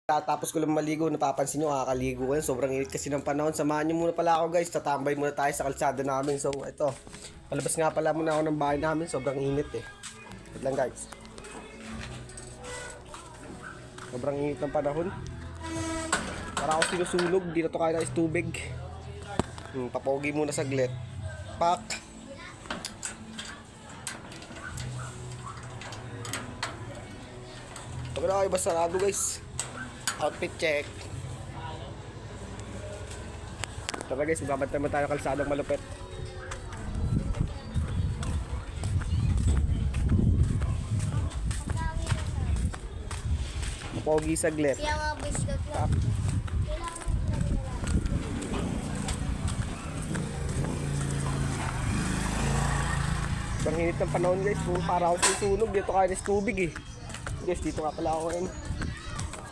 Tapos ko lang maligo, napapansin nyo, kakaligo ko yan. Sobrang init kasi ng panahon. Samahan nyo muna pala ako guys, tatambay muna tayo sa kalsada namin. So ito, palabas nga pala muna ako ng bahay namin. Sobrang init eh. Wait lang guys. Sobrang init ng panahon. Para ako sinusunog, di na to kaya ng tubig. Papogi muna saglit. Pak! Pag na kayo basta sarado guys. Outfit check. Tara guys, magbabantay mo tayo kalsadang malupit. Pogi saglit. Sobrang init ng panahon guys. Para ako susunog, dito kaya ng tubig eh. Guys, dito nga pala ako ngayon.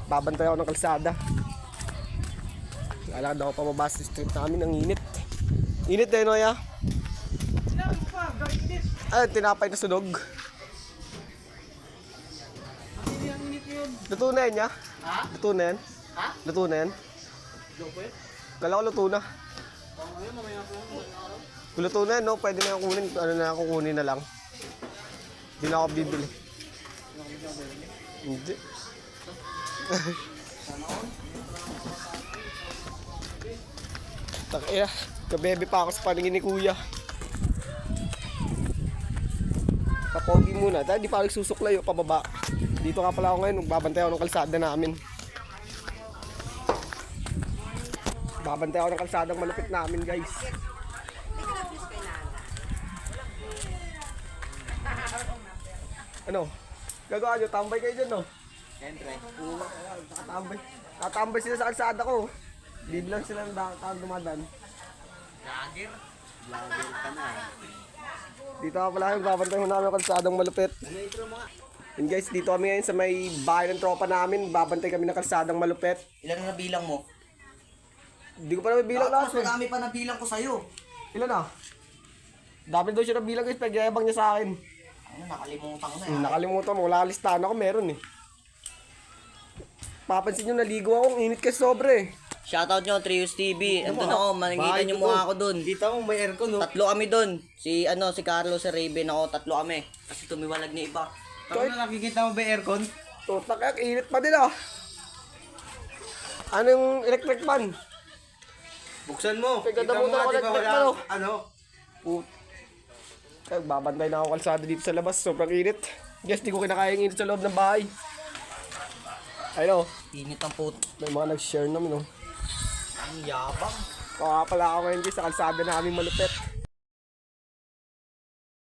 Babantay ako ng kalsada. Alakad ako pababa sa street namin. Ang init. Init eh, Noya? Ay, tinapay na sunog. Luto na yan, ya? Ha? Luto na yan? Ha? Luto na yan? Kala ko luto na. Kung luto na yan, no? Pwede na yung kunin. Ano na, kukunin na lang. Hindi na ako bibili. Hindi. Takaya, kabebe pa ako sa paningin ni kuya. Papogi muna, dahil di pa ako susuklay o pababa. Dito nga pala ako ngayon, magbabantay ako ng kalsada namin. Babantay ako ng kalsadang malupit namin guys. Ano? Gagawa nyo, tambay kayo dyan, no? Siyempre. Nakatambay. Nakatambay sila sa kalsada ko. Biblang sila ng taong dumadan. Lager? Lager ka na. Dito ako pala yung babantay mo namin ang kalsadang malupit. And guys, dito kami ngayon sa may bahay ng tropa namin. Babantay kami ng kalsadang malupit. Ilan na nabilang mo? Hindi ko pa naman bilang lahat. Mas marami pa nabilang ko sa'yo. Ilan na? Dami daw siya nabilang guys. Pagyayabang niya sa akin. Ano, nakalimutan ko na. Nakalimutan mo. Wala listahan ako. Meron eh. Papansin nyo, naligo ako. Ang init kasi sobre eh. Shoutout nyo, Trios TV. Andun ako, makikita nyo mukha ako dun. Kita mo, may aircon no? Tatlo kami dun. Si Carlos, si Raven, ako, tatlo kami. Kasi tumiwalag niya iba. Kahit na nakikita mo ba aircon? Totak, init pa din ah. Anong electric fan? Buksan mo. Ganda mo na ako electric fan oh. Ano? Ay, babantay na ako kalsada dito sa labas. Sobrang init. Guys, di ko kinakaya yung init sa loob ng bahay. Ayun oh. Init ang puto. May mga nag-share naman oh. Ang yabang. Kaya pala ako ngayon guys sa kalsada namin malupit.